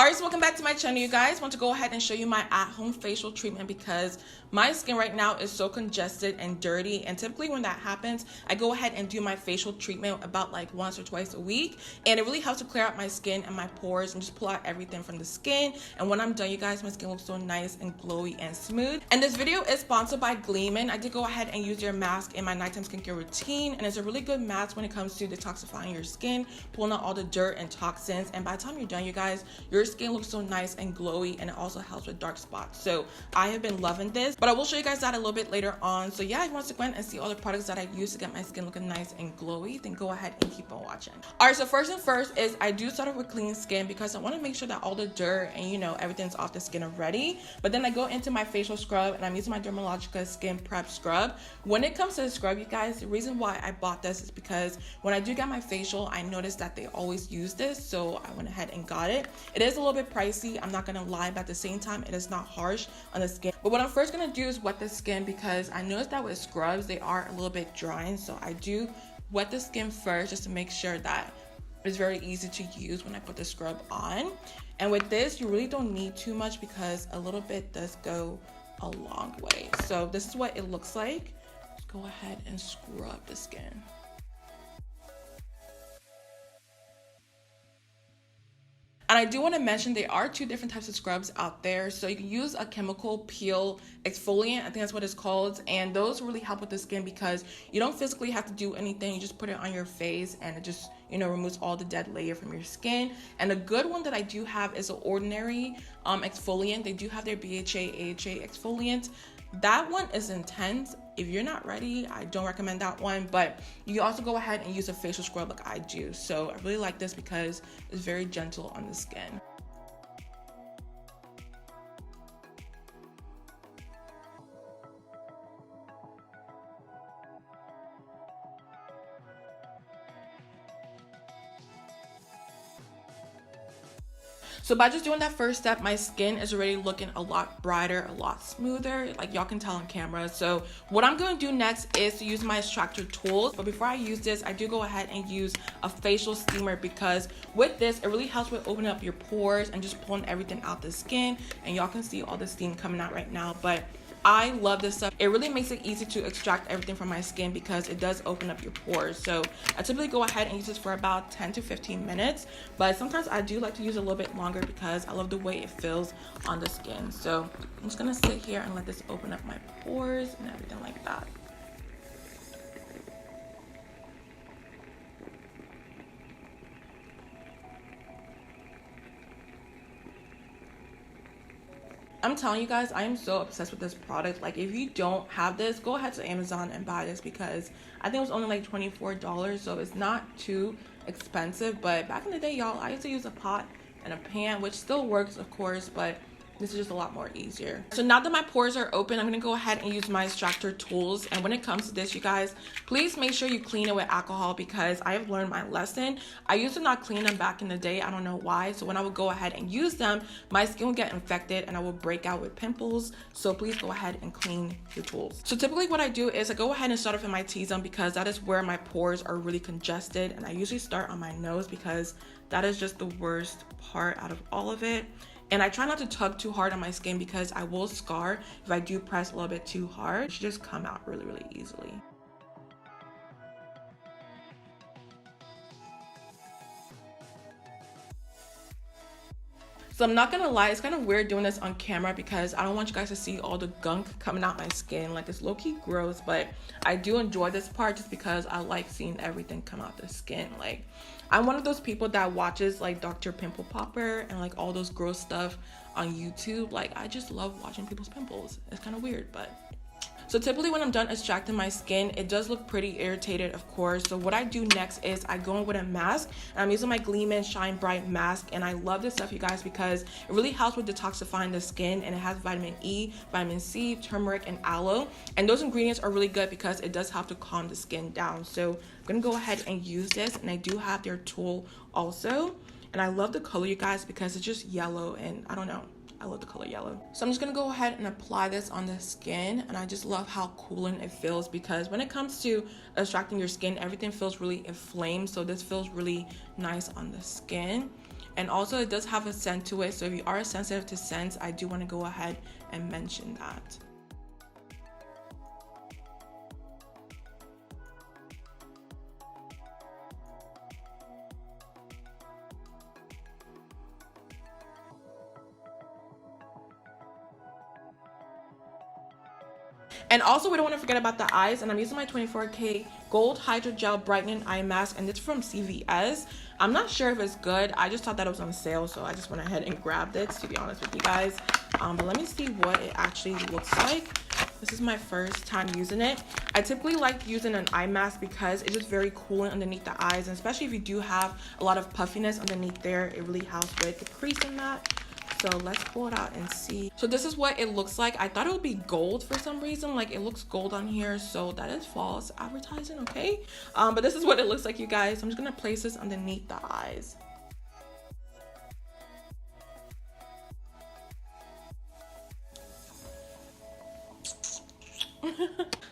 Alright, so welcome back to my channel, you guys. I want to go ahead and show you my at-home facial treatment because my skin right now is so congested and dirty, and typically when that happens, I go ahead and do my facial treatment about like once or twice a week, and it really helps to clear out my skin and my pores and just pull out everything from the skin. And when I'm done, you guys, my skin looks so nice and glowy and smooth. And this video is sponsored by Gleamin. I did go ahead and use their mask in my nighttime skincare routine, and it's a really good mask when it comes to detoxifying your skin, pulling out all the dirt and toxins, and by the time you're done, you guys, your skin looks so nice and glowy, and it also helps with dark spots. So I have been loving this, but I will show you guys that a little bit later on. So yeah, if you want to go ahead and see all the products that I use to get my skin looking nice and glowy, then go ahead and keep on watching. All right, so first and first is I do start off with clean skin because I want to make sure that all the dirt and everything's off the skin already. But then I go into my facial scrub, and I'm using my Dermalogica skin prep scrub. When it comes to the scrub, you guys, the reason why I bought this is because when I do get my facial, I noticed that they always use this, so I went ahead and got it. It is a little bit pricey, I'm not gonna lie, but at the same time, it is not harsh on the skin. But what I'm first gonna do is wet the skin because I noticed that with scrubs, they are a little bit drying. So I do wet the skin first just to make sure that it's very easy to use when I put the scrub on. And with this, you really don't need too much because a little bit does go a long way. So this is what it looks like. Just go ahead and scrub the skin. And I do want to mention there are two different types of scrubs out there. So you can use a chemical peel exfoliant, I think that's what it's called, and those really help with the skin because you don't physically have to do anything. You just put it on your face and it just removes all the dead layer from your skin. And a good one that I do have is an ordinary exfoliant. They do have their BHA, AHA exfoliant. That one is intense. If you're not ready, I don't recommend that one, but you can also go ahead and use a facial scrub like I do. So I really like this because it's very gentle on the skin. So by just doing that first step, my skin is already looking a lot brighter, a lot smoother, like y'all can tell on camera. So what I'm going to do next is to use my Extractor Tools. But before I use this, I do go ahead and use a facial steamer because with this, it really helps with opening up your pores and just pulling everything out the skin. And y'all can see all the steam coming out right now, but I love this stuff. It really makes it easy to extract everything from my skin because it does open up your pores. So I typically go ahead and use this for about 10 to 15 minutes, but sometimes I do like to use it a little bit longer because I love the way it feels on the skin. So I'm just gonna sit here and let this open up my pores and everything like that. I'm telling you guys, I am so obsessed with this product. Like, if you don't have this, go ahead to Amazon and buy this because I think it was only like $24, so it's not too expensive. But back in the day, y'all, I used to use a pot and a pan, which still works, of course, but this is just a lot more easier. So now that my pores are open, I'm gonna go ahead and use my Extractor Tools. And when it comes to this, you guys, please make sure you clean it with alcohol because I have learned my lesson. I used to not clean them back in the day. I don't know why. So when I would go ahead and use them, my skin would get infected and I will break out with pimples. So please go ahead and clean your tools. So typically what I do is I go ahead and start off in my T-zone because that is where my pores are really congested. And I usually start on my nose because that is just the worst part out of all of it. And I try not to tug too hard on my skin because I will scar if I do press a little bit too hard. It should just come out really, really easily. So I'm not gonna lie, it's kind of weird doing this on camera because I don't want you guys to see all the gunk coming out my skin. Like, it's low-key gross, but I do enjoy this part just because I like seeing everything come out the skin. Like, I'm one of those people that watches like Dr. Pimple Popper and like all those gross stuff on YouTube. Like, I just love watching people's pimples. It's kind of weird, but so typically when I'm done extracting my skin, it does look pretty irritated, of course. So what I do next is I go in with a mask, and I'm using my Gleamin Shine Bright mask. And I love this stuff, you guys, because it really helps with detoxifying the skin, and it has vitamin E, vitamin C, turmeric, and aloe. And those ingredients are really good because it does help to calm the skin down. So I'm gonna go ahead and use this, and I do have their tool also. And I love the color, you guys, because it's just yellow, and I don't know, I love the color yellow. So I'm just gonna go ahead and apply this on the skin, and I just love how cooling it feels, because when it comes to extracting your skin, everything feels really inflamed, so this feels really nice on the skin. And also it does have a scent to it, so if you are sensitive to scents, I do want to go ahead and mention that. And also, we don't want to forget about the eyes, and I'm using my 24K Gold Hydrogel Brightening Eye Mask, and it's from CVS. I'm not sure if it's good. I just thought that it was on sale, so I just went ahead and grabbed it, to be honest with you guys. But let me see what it actually looks like. This is my first time using it. I typically like using an eye mask because it's just very cooling underneath the eyes, and especially if you do have a lot of puffiness underneath there, it really helps with decreasing that. So let's pull it out and see. So this is what it looks like. I thought it would be gold for some reason. Like, it looks gold on here, so that is false advertising, okay? But this is what it looks like, you guys. I'm just gonna place this underneath the eyes.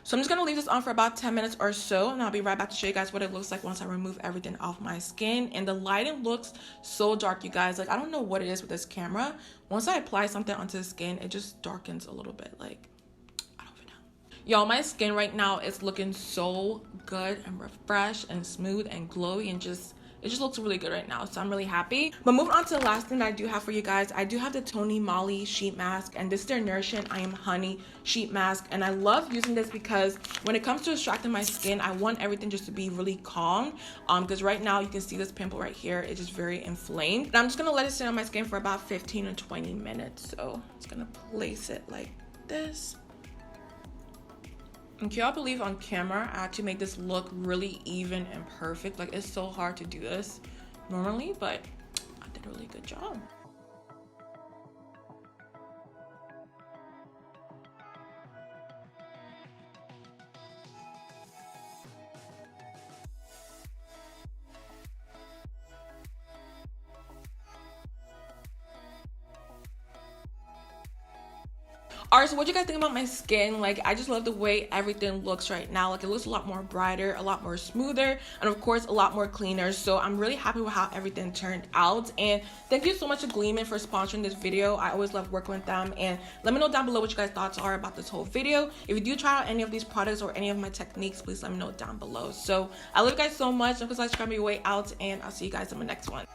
So I'm just gonna leave this on for about 10 minutes or so, and I'll be right back to show you guys what it looks like once I remove everything off my skin. And the lighting looks so dark, you guys. Like, I don't know what it is with this camera. Once I apply something onto the skin, it just darkens a little bit. Like, I don't even know. Y'all, my skin right now is looking so good and refreshed and smooth and glowy, and it just looks really good right now, so I'm really happy. But moving on to the last thing that I do have for you guys, I do have the Moly sheet mask, and this is their Nourishing I Am Honey sheet mask. And I love using this because when it comes to extracting my skin, I want everything just to be really calm. Because right now you can see this pimple right here, it's just very inflamed. And I'm just gonna let it sit on my skin for about 15 to 20 minutes. So I'm just gonna place it like this. And can y'all believe on camera I had to make this look really even and perfect? Like, it's so hard to do this normally, but I did a really good job. Alright, so what you guys think about my skin? Like, I just love the way everything looks right now. Like, it looks a lot more brighter, a lot more smoother, and of course a lot more cleaner. So I'm really happy with how everything turned out. And thank you so much to Gleamin for sponsoring this video. I always love working with them. And let me know down below what you guys' thoughts are about this whole video. If you do try out any of these products or any of my techniques, please let me know down below. So I love you guys so much. Don't forget to subscribe your way out, and I'll see you guys in my next one.